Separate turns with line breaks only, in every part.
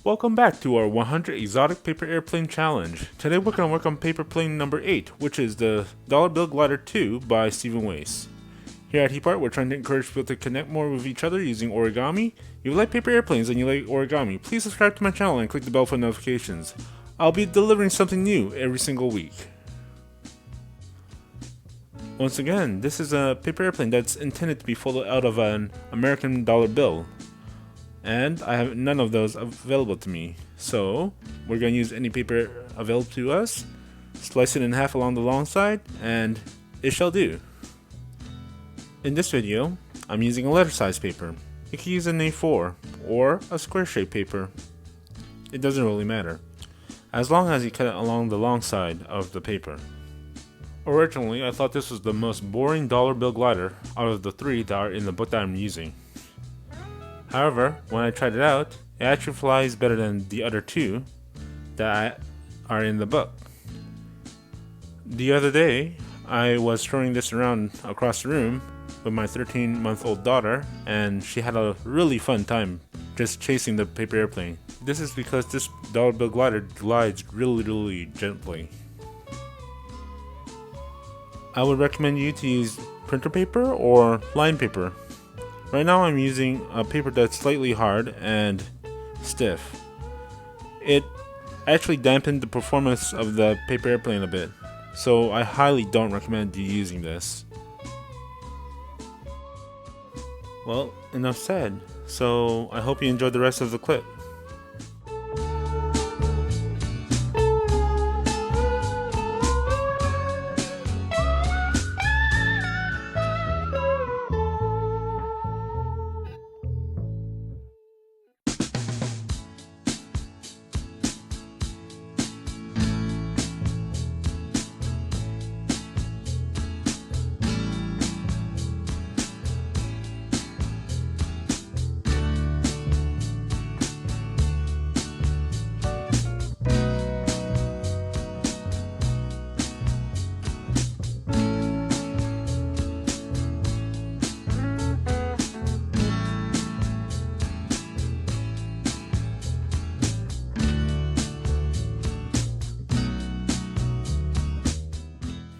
Welcome back to our 100 Exotic Paper Airplane Challenge. Today we're going to work on paper plane number 8, which is the Dollar Bill Glider 2 by Stephen Weiss. Here at Heap, we're trying to encourage people to connect more with each other using origami. If you like paper airplanes and you like origami, please subscribe to my channel and click the bell for notifications. I'll be delivering something new every single week. Once again, this is a paper airplane that's intended to be folded out of an American dollar bill. And I have none of those available to me. So we're going to use any paper available to us, slice it in half along the long side, and it shall do. In this video, I'm using a letter size paper. You can use an A4 or a square shaped paper. It doesn't really matter, as long as you cut it along the long side of the paper. Originally, I thought this was the most boring dollar bill glider out of the three that are in the book that I'm using. However, when I tried it out, it actually flies better than the other two that are in the book. The other day, I was throwing this around across the room with my 13-month-old daughter, and she had a really fun time just chasing the paper airplane. This is because this dollar bill glider glides really gently. I would recommend you to use printer paper or line paper. Right now I'm using a paper that's slightly hard and stiff. It actually dampened the performance of the paper airplane a bit, so I highly don't recommend you using this. Well, enough said, so I hope you enjoyed the rest of the clip.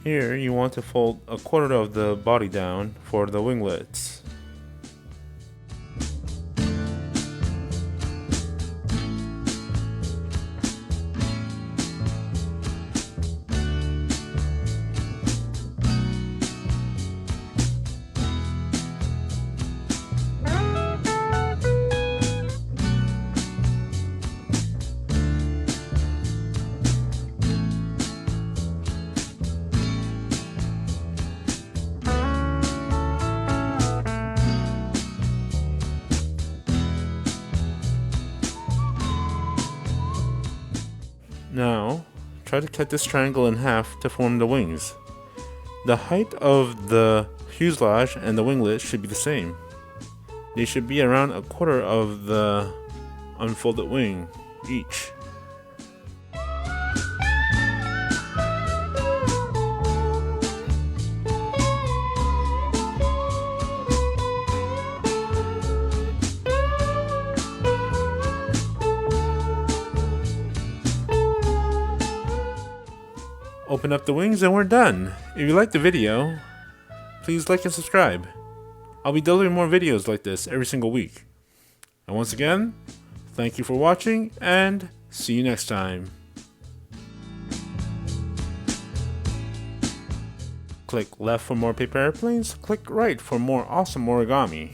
Here you want to fold a quarter of the body down for the winglets. Now, try to cut this triangle in half to form the wings. The height of the fuselage and the winglet should be the same. They should be around a quarter of the unfolded wing each. Open up the wings and we're done. If you liked the video, please like and subscribe. I'll be delivering more videos like this every single week. And once again, thank you for watching and see you next time. Click left for more paper airplanes, click right for more awesome origami.